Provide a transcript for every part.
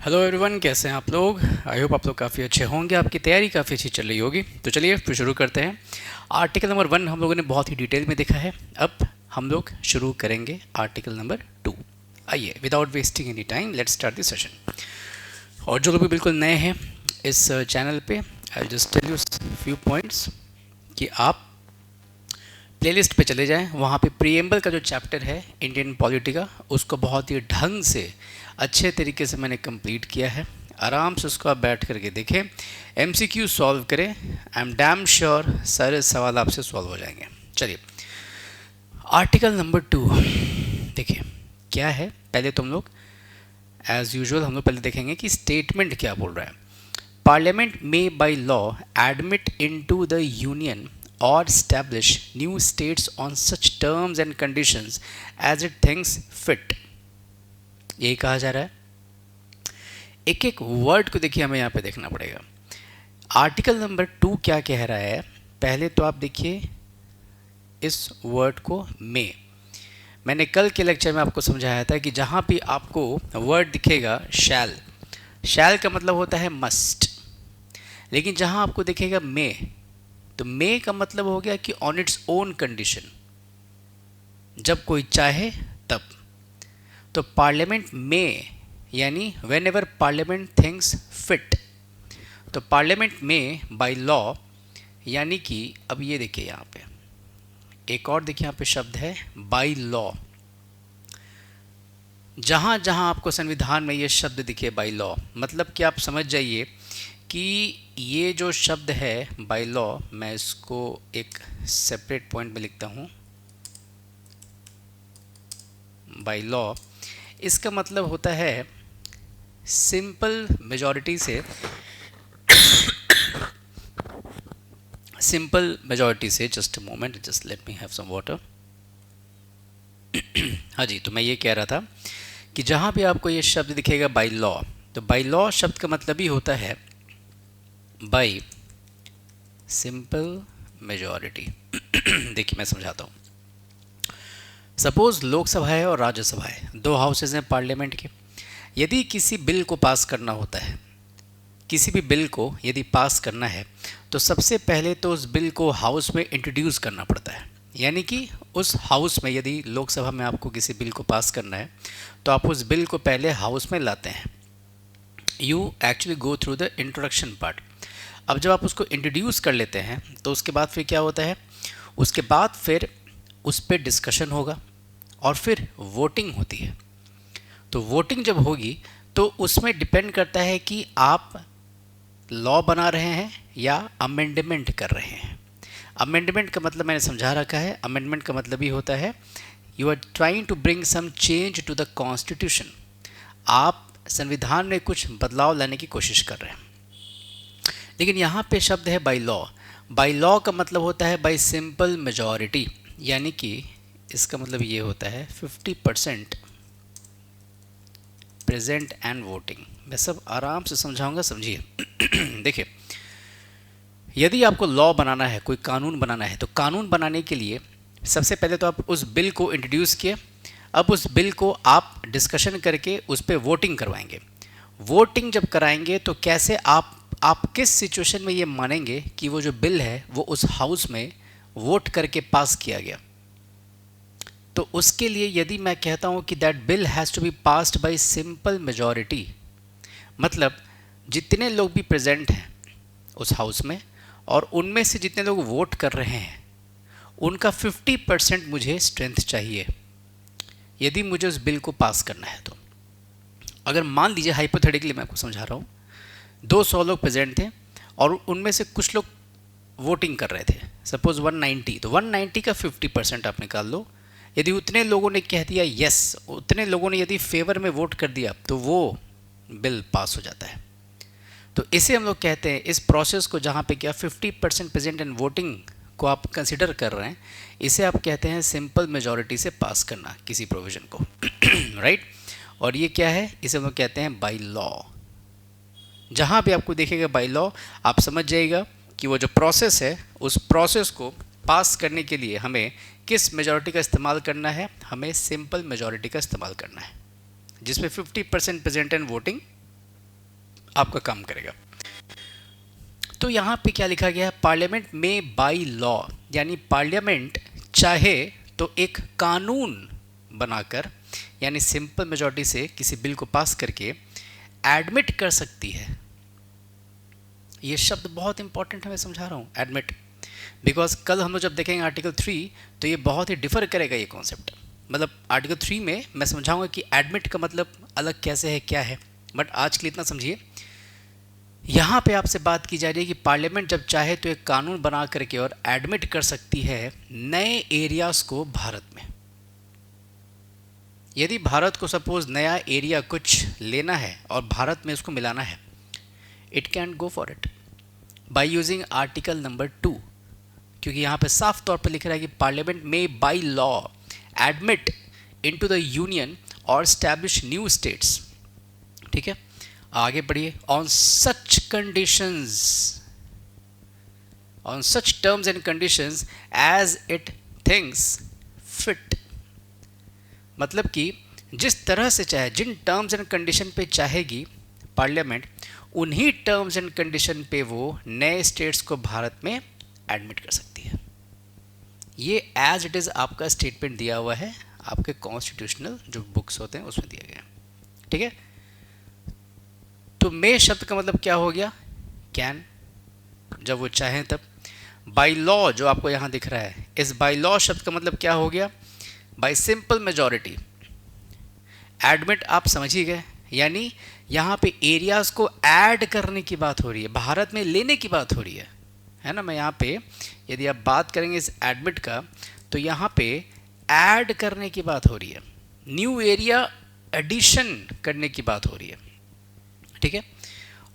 Hello everyone, कैसे हैं आप लोग। आई होप आप लोग काफ़ी अच्छे होंगे, आपकी तैयारी काफ़ी अच्छी चल रही होगी। तो चलिए फिर शुरू करते हैं। आर्टिकल नंबर 1 हम लोगों ने बहुत ही डिटेल में देखा है। अब हम लोग शुरू करेंगे आर्टिकल नंबर 2। आइए, without wasting any time let's start this session. और जो लोग भी बिल्कुल नए हैं इस चैनल पे, I just tell you few points कि आप प्लेलिस्ट पे चले जाएं। वहाँ पे प्रीएम्बल का जो चैप्टर है इंडियन पॉलिटी का, उसको बहुत ही ढंग से अच्छे तरीके से मैंने कंप्लीट किया है। आराम से उसको आप बैठ करके देखें, एमसीक्यू सॉल्व करें। आई एम डैम श्योर सारे सवाल आपसे सॉल्व हो जाएंगे। चलिए, आर्टिकल नंबर 2 देखिए क्या है। पहले तुम लोग एज यूजुअल हम लोग पहले देखेंगे कि स्टेटमेंट क्या बोल रहा है। पार्लियामेंट में by law admit into the union or establish new states on such terms and conditions as it thinks fit। यही कहा जा रहा है। एक एक वर्ड को देखिए, हमें यहाँ पे देखना पड़ेगा। आर्टिकल नंबर 2 क्या कह रहा है। पहले तो आप देखिए इस वर्ड को में। मैंने कल के लेक्चर में आपको समझाया था कि जहाँ भी आपको वर्ड दिखेगा शैल, शैल का मतलब होता है मस्ट, लेकिन जहाँ आपको दिखेगा में, तो मे का मतलब हो गया कि ऑन इट्स ओन कंडीशन, जब कोई चाहे तब। तो पार्लियामेंट में यानी when ever parliament things fit. तो पार्लियामेंट में बाय लॉ यानी कि अब ये देखिए यहाँ पे एक और देखिए, यहाँ पे शब्द है बाय लॉ। जहाँ जहाँ आपको संविधान में ये शब्द दिखे बाय लॉ, मतलब कि आप समझ जाइए कि ये जो शब्द है बाय लॉ, मैं इसको एक सेपरेट पॉइंट में लिखता हूँ। बाय लॉ इसका मतलब होता है सिंपल मेजॉरिटी से, सिंपल मेजॉरिटी से। Just a moment, just let me have some water. हाँ जी, तो मैं ये कह रहा था कि जहाँ भी आपको ये शब्द दिखेगा बाय लॉ, तो बाय लॉ शब्द का मतलब ही होता है बाय सिंपल मेजॉरिटी। देखिए मैं समझाता हूँ। सपोज लोकसभा है और राज्यसभा है, दो हाउसेज हैं पार्लियामेंट के। यदि किसी बिल को पास करना होता है, किसी भी बिल को यदि पास करना है, तो सबसे पहले तो उस बिल को हाउस में इंट्रोड्यूस करना पड़ता है। यानी कि उस हाउस में, यदि लोकसभा में आपको किसी बिल को पास करना है, तो आप उस बिल को पहले हाउस में लाते हैं। You actually go through the introduction part. अब जब आप उसको इंट्रोड्यूस कर लेते हैं, तो उसके बाद फिर क्या होता है, उसके बाद फिर उस पर डिस्कशन होगा और फिर वोटिंग होती है। तो वोटिंग जब होगी तो उसमें डिपेंड करता है कि आप लॉ बना रहे हैं या अमेंडमेंट कर रहे हैं। अमेंडमेंट का मतलब मैंने समझा रखा है। अमेंडमेंट का मतलब ही होता है you are trying to bring some change to the constitution. आप संविधान में कुछ बदलाव लाने की कोशिश कर रहे हैं। लेकिन यहाँ पे शब्द है बाय लॉ। बाय लॉ का मतलब होता है बाय सिंपल मेजॉरिटी, यानी कि इसका मतलब ये होता है 50% प्रेजेंट एंड वोटिंग। मैं सब आराम से समझाऊंगा, समझिए। देखिए, यदि आपको लॉ बनाना है, कोई कानून बनाना है, तो कानून बनाने के लिए सबसे पहले तो आप उस बिल को इंट्रोड्यूस किए। अब उस बिल को आप डिस्कशन करके उस पर वोटिंग करवाएंगे। वोटिंग जब कराएंगे तो कैसे आप किस सिचुएशन में ये मानेंगे कि वो जो बिल है वो उस हाउस में वोट करके पास किया गया। तो उसके लिए यदि मैं कहता हूँ कि that bill has to be passed by simple majority, मतलब जितने लोग भी प्रेजेंट हैं उस हाउस में और उनमें से जितने लोग वोट कर रहे हैं, उनका 50% मुझे स्ट्रेंथ चाहिए यदि मुझे उस बिल को पास करना है। तो अगर मान लीजिए हाइपोथेटिकली मैं आपको समझा रहा हूँ, 200 लोग प्रेजेंट थे और उनमें से कुछ लोग वोटिंग कर रहे थे, सपोज 190, तो 190 का 50% आप निकाल लो। यदि उतने लोगों ने कह दिया यस, उतने लोगों ने यदि फेवर में वोट कर दिया, तो वो बिल पास हो जाता है। तो इसे हम लोग कहते हैं, इस प्रोसेस को जहाँ पे क्या 50% प्रेजेंट एंड वोटिंग को आप कंसिडर कर रहे हैं, इसे आप कहते हैं सिंपल मेजॉरिटी से पास करना किसी प्रोविज़न को। राइट। और ये क्या है, इसे हम लोग कहते हैं बाय लॉ। जहाँ भी आपको देखेगा बाय लॉ, आप समझ जाइएगा कि वो जो प्रोसेस है, उस प्रोसेस को पास करने के लिए हमें किस मेजॉरिटी का इस्तेमाल करना है, हमें सिंपल मेजॉरिटी का इस्तेमाल करना है, जिसमें 50% प्रेजेंट एंड वोटिंग आपका काम करेगा। तो यहाँ पे क्या लिखा गया है, पार्लियामेंट में बाई लॉ, यानी पार्लियामेंट चाहे तो एक कानून बनाकर यानी सिंपल मेजॉरिटी से किसी बिल को पास करके एडमिट कर सकती है। ये शब्द बहुत इंपॉर्टेंट है, मैं समझा रहा हूँ, एडमिट, बिकॉज कल हम लोग जब देखेंगे आर्टिकल 3 तो ये बहुत ही डिफर करेगा ये कॉन्सेप्ट। मतलब आर्टिकल 3 में मैं समझाऊंगा कि एडमिट का मतलब अलग कैसे है, क्या है, बट आज के लिए इतना समझिए। यहाँ पे आपसे बात की जा रही है कि पार्लियामेंट जब चाहे तो एक कानून बना करके और एडमिट कर सकती है नए एरियाज को भारत में। यदि भारत को सपोज नया एरिया कुछ लेना है और भारत में उसको मिलाना है, it can go for it by using article number 2, क्योंकि यहाँ पे साफ तौर पर लिख रहा है कि पार्लियामेंट में by law admit into the union और स्टैब्लिश न्यू स्टेट्स। ठीक है, आगे बढ़िए। On such conditions, on such terms and conditions as it thinks fit, मतलब कि जिस तरह से चाहे, जिन टर्म्स एंड कंडीशन पे चाहेगी पार्लियामेंट, उन्हीं टर्म्स एंड कंडीशन पे वो नए स्टेट्स को भारत में एडमिट कर सकती है। ये एज इट इज़ आपका स्टेटमेंट दिया हुआ है आपके कॉन्स्टिट्यूशनल जो बुक्स होते हैं उसमें दिया गया। ठीक है, तो मे शब्द का मतलब क्या हो गया, कैन, जब वो चाहें तब। बाय लॉ जो आपको यहाँ दिख रहा है, इस बाय लॉ शब्द का मतलब क्या हो गया, बाय सिंपल मेजॉरिटी। एडमिट आप समझ ही गए, यानी यहाँ पे एरियाज को ऐड करने की बात हो रही है, भारत में लेने की बात हो रही है ना। मैं यहाँ पे यदि आप बात करेंगे इस एडमिट का, तो यहाँ पे ऐड करने की बात हो रही है, न्यू एरिया एडिशन करने की बात हो रही है। ठीक है,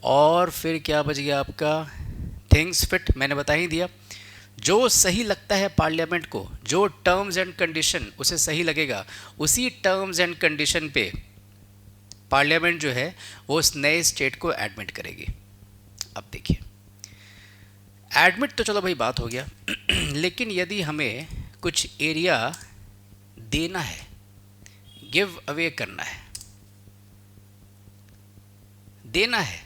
और फिर क्या बच गया आपका, थिंग्स फिट, मैंने बता ही दिया। जो सही लगता है पार्लियामेंट को, जो टर्म्स एंड कंडीशन उसे सही लगेगा, उसी टर्म्स एंड कंडीशन पे पार्लियामेंट जो है वो उस नए स्टेट को एडमिट करेगी। अब देखिए, एडमिट तो चलो भाई बात हो गया लेकिन यदि हमें कुछ एरिया देना है, गिव अवे करना है, देना है,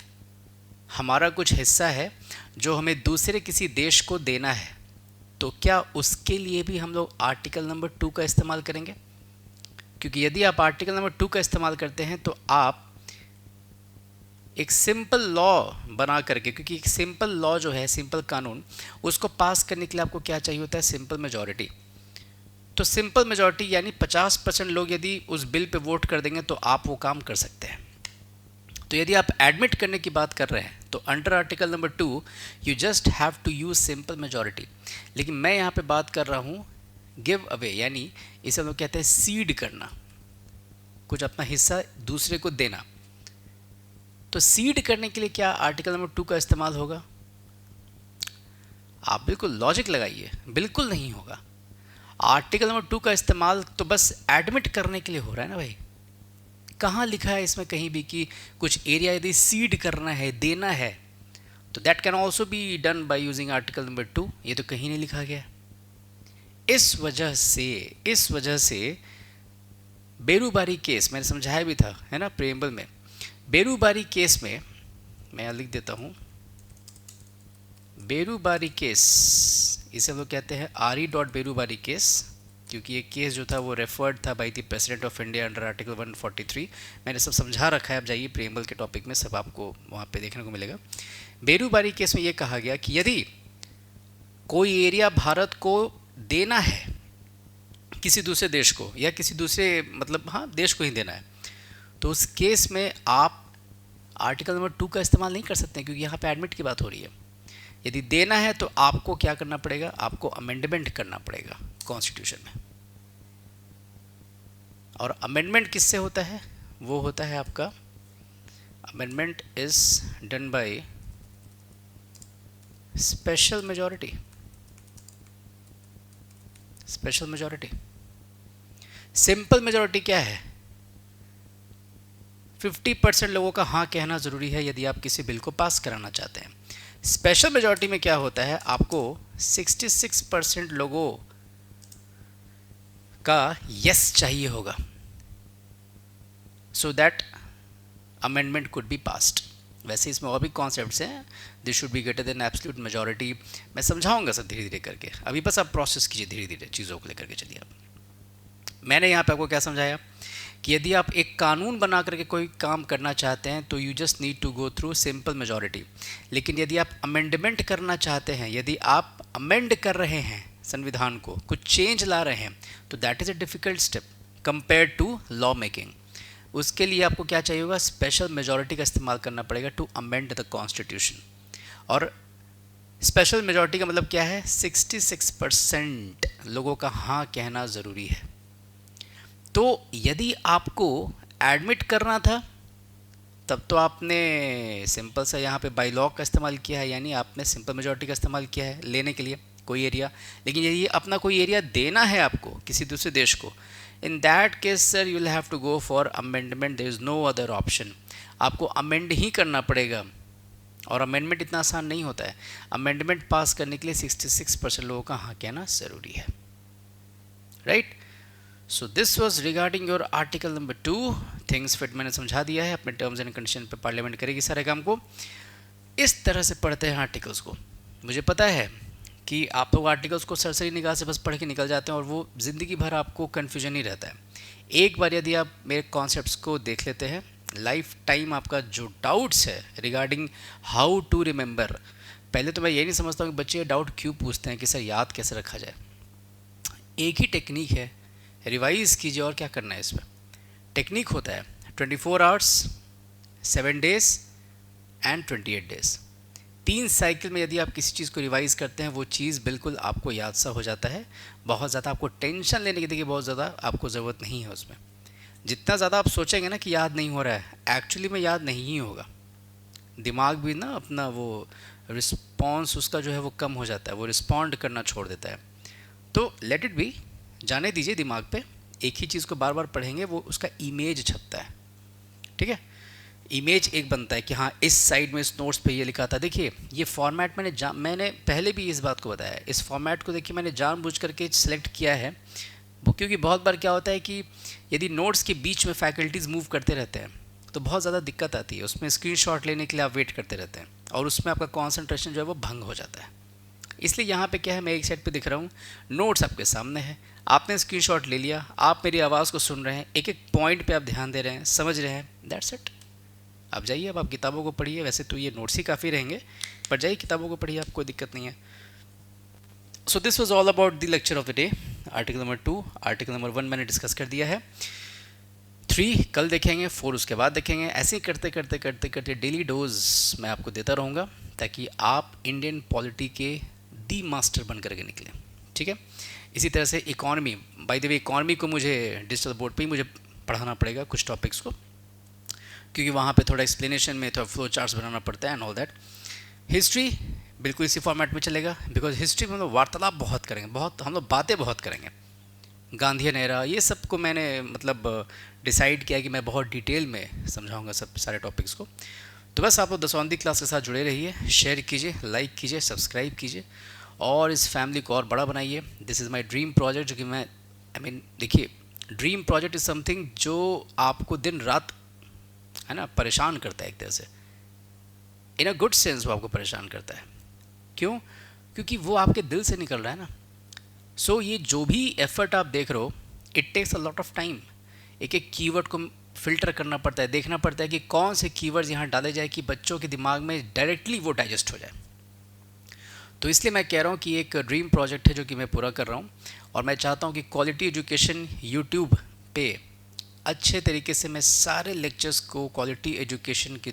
हमारा कुछ हिस्सा है जो हमें दूसरे किसी देश को देना है, तो क्या उसके लिए भी हम लोग आर्टिकल नंबर 2 का इस्तेमाल करेंगे? क्योंकि यदि आप आर्टिकल नंबर 2 का इस्तेमाल करते हैं तो आप एक सिंपल लॉ बना करके, क्योंकि एक सिंपल लॉ जो है, सिंपल कानून, उसको पास करने के लिए आपको क्या चाहिए होता है, सिंपल मेजॉरिटी। तो सिंपल मेजॉरिटी यानी 50% लोग यदि उस बिल पे वोट कर देंगे तो आप वो काम कर सकते हैं। तो यदि आप एडमिट करने की बात कर रहे हैं तो under article number 2 you just have to use simple majority. लेकिन मैं यहाँ पे बात कर रहा हूँ गिव अवे, यानी इसे हम लोग कहते हैं सीड करना, कुछ अपना हिस्सा दूसरे को देना। तो सीड करने के लिए क्या आर्टिकल नंबर 2 का इस्तेमाल होगा? आप बिल्कुल लॉजिक लगाइए, बिल्कुल नहीं होगा। आर्टिकल नंबर 2 का इस्तेमाल तो बस एडमिट करने के लिए हो रहा है ना भाई। कहाँ लिखा है इसमें कहीं भी कि कुछ एरिया यदि सीड करना है, देना है, तो that can also be done by using article number 2? ये तो कहीं नहीं लिखा गया। इस वजह से बेरूबारी केस मैंने समझाया भी था, है ना, प्रेम्बल में। बेरूबारी केस में मैं लिख देता हूँ, बेरूबारी केस, इसे हम लोग कहते हैं आरी डॉट बेरूबारी केस, क्योंकि ये केस जो था वो रेफर्ड था by the president of India under article 143। मैंने सब समझा रखा है, आप जाइए प्रेम्बल के टॉपिक में, सब आपको वहाँ पे देखने को मिलेगा। बेरूबारी केस में ये कहा गया कि यदि कोई एरिया भारत को देना है किसी दूसरे देश को, या किसी दूसरे मतलब हाँ देश को ही देना है, तो उस केस में आप आर्टिकल नंबर 2 का इस्तेमाल नहीं कर सकते, क्योंकि यहाँ पे एडमिट की बात हो रही है। यदि देना है तो आपको क्या करना पड़ेगा, आपको अमेंडमेंट करना पड़ेगा कॉन्स्टिट्यूशन में। और अमेंडमेंट किससे होता है? वो होता है आपका, amendment is done by special majority. Special majority, simple majority क्या है? 50% लोगों का हाँ कहना ज़रूरी है यदि आप किसी बिल को पास कराना चाहते हैं। स्पेशल मेजॉरिटी में क्या होता है, आपको 66% लोगों का यस चाहिए होगा, so that amendment could be passed. वैसे इसमें और भी कॉन्सेप्ट्स हैं, this should be greater than absolute majority, मैं समझाऊंगा सब धीरे धीरे करके, अभी बस आप प्रोसेस कीजिए धीरे धीरे चीज़ों को लेकर के चलिए आप। मैंने यहाँ पे आपको क्या समझाया कि यदि आप एक कानून बना करके कोई काम करना चाहते हैं तो you just need to go through simple majority, लेकिन यदि आप अमेंडमेंट करना चाहते हैं, यदि आप अमेंड कर रहे हैं संविधान को, कुछ चेंज ला रहे हैं, तो that is a difficult step compare to law making. उसके लिए आपको क्या चाहिए होगा, स्पेशल मेजॉरिटी का इस्तेमाल करना पड़ेगा टू अमेंड द कॉन्स्टिट्यूशन। और स्पेशल मेजॉरिटी का मतलब क्या है, 66% लोगों का हाँ कहना ज़रूरी है। तो यदि आपको एडमिट करना था तब तो आपने सिंपल सा यहाँ पे बाई लॉ का इस्तेमाल किया है, यानी आपने सिंपल मेजॉरिटी का इस्तेमाल किया है लेने के लिए कोई एरिया। लेकिन यदि अपना कोई एरिया देना है आपको किसी दूसरे देश को, in that case sir you will have to go for amendment, there is no other option. आपको अमेंड ही करना पड़ेगा, और अमेंडमेंट इतना आसान नहीं होता है। अमेंडमेंट पास करने के लिए 66% लोगों का हाँ कहना ज़रूरी है, right. So this was regarding your article number 2। Things fit मैंने समझा दिया है, अपने टर्म्स एंड कंडीशन पे पार्लियामेंट करेगी सारे काम को। इस तरह से पढ़ते हैं आर्टिकल्स को। मुझे पता है कि आप लोग आर्टिकल्स को सरसरी निगाह से बस पढ़ के निकल जाते हैं और वो ज़िंदगी भर आपको कन्फ्यूजन ही रहता है। एक बार यदि आप मेरे कॉन्सेप्ट्स को देख लेते हैं, लाइफ टाइम आपका जो डाउट्स है रिगार्डिंग हाउ टू रिमेंबर, पहले तो मैं ये नहीं समझता हूँ कि बच्चे डाउट क्यों पूछते हैं कि सर याद कैसे रखा जाए। एक ही टेक्निक है, रिवाइज़ कीजिए और क्या करना है इसमें। टेक्निक होता है 24 hours, 7 days and 28 days. 3 cycle में यदि आप किसी चीज़ को रिवाइज़ करते हैं वो चीज़ बिल्कुल आपको याद सा हो जाता है। बहुत ज़्यादा आपको टेंशन लेने की देखिए बहुत ज़्यादा आपको ज़रूरत नहीं है उसमें। जितना ज़्यादा आप सोचेंगे ना कि याद नहीं हो रहा है, एक्चुअली में याद नहीं ही होगा। दिमाग भी ना अपना वो रिस्पॉन्स उसका जो है वो कम हो जाता है, वो रिस्पॉन्ड करना छोड़ देता है। तो लेट इट बी, जाने दीजिए दिमाग पे। एक ही चीज़ को बार बार पढ़ेंगे वो उसका इमेज छपता है, ठीक है। इमेज एक बनता है कि हाँ इस साइड में इस नोट्स पे ये लिखा था। देखिए ये फॉर्मेट मैंने पहले भी इस बात को बताया, इस फॉर्मेट को देखिए मैंने जानबूझ करके सिलेक्ट किया है वो, क्योंकि बहुत बार क्या होता है कि यदि नोट्स के बीच में फैकल्टीज़ मूव करते रहते हैं तो बहुत ज़्यादा दिक्कत आती है। उसमें स्क्रीनशॉट लेने के लिए आप वेट करते रहते हैं और उसमें आपका कॉन्सेंट्रेशन जो है वो भंग हो जाता है। इसलिए यहाँ पे क्या है, मैं एक साइड पे दिख रहा हूँ, नोट्स आपके सामने है, आपने स्क्रीनशॉट ले लिया, आप मेरी आवाज़ को सुन रहे हैं, एक एक पॉइंट पे आप ध्यान दे रहे हैं, समझ रहे हैं, दैट्स इट। आप जाइए, अब आप किताबों को पढ़िए। वैसे तो ये नोट्स ही काफ़ी रहेंगे, पर जाइए किताबों को पढ़िए, आपको कोई दिक्कत नहीं है। So this was all about the lecture of the day. Article number 2, article number 1 मैंने डिस्कस कर दिया है, 3 कल देखेंगे, 4 उसके बाद देखेंगे। ऐसे ही करते करते करते करते डेली डोज मैं आपको देता रहूँगा ताकि आप इंडियन पॉलिटी के दी मास्टर बन करके निकलें, ठीक है। इसी तरह से economy, by the way economy को मुझे डिजिटल बोर्ड पे ही मुझे पढ़ाना पड़ेगा कुछ टॉपिक्स को, क्योंकि वहाँ पे थोड़ा एक्सप्लेनेशन में थोड़ा फ्लो चार्ट्स बनाना पड़ता है एंड ऑल दैट। हिस्ट्री बिल्कुल इसी फॉर्मेट में चलेगा, बिकॉज हिस्ट्री में हम लोग वार्तालाप बहुत करेंगे, बहुत हम लोग बातें बहुत करेंगे। गांधीयन एरा ये सब को मैंने मतलब डिसाइड किया कि मैं बहुत डिटेल में समझाऊंगा सब सारे टॉपिक्स को। तो बस आप लोग दसौंधी क्लास के साथ जुड़े रहिए, शेयर कीजिए, लाइक कीजिए, सब्सक्राइब कीजिए और इस फैमिली को और बड़ा बनाइए। This is my dream project, जो कि मैं देखिए ड्रीम प्रोजेक्ट इज़ समथिंग जो आपको दिन रात है ना परेशान करता है एक तरह से, इन अ गुड सेंस वो आपको परेशान करता है। क्यों? क्योंकि वो आपके दिल से निकल रहा है ना। सो ये जो भी एफर्ट आप देख रहे हो, it takes a lot of time. एक एक कीवर्ड को फिल्टर करना पड़ता है, देखना पड़ता है कि कौन से कीवर्ड्स यहाँ डाले जाए कि बच्चों के दिमाग में डायरेक्टली वो डाइजेस्ट हो जाए। तो इसलिए मैं कह रहा हूँ कि एक ड्रीम प्रोजेक्ट है जो कि मैं पूरा कर रहा हूँ, और मैं चाहता हूँ कि क्वालिटी एजुकेशन यूट्यूब पे अच्छे तरीके से मैं सारे लेक्चर्स को क्वालिटी एजुकेशन के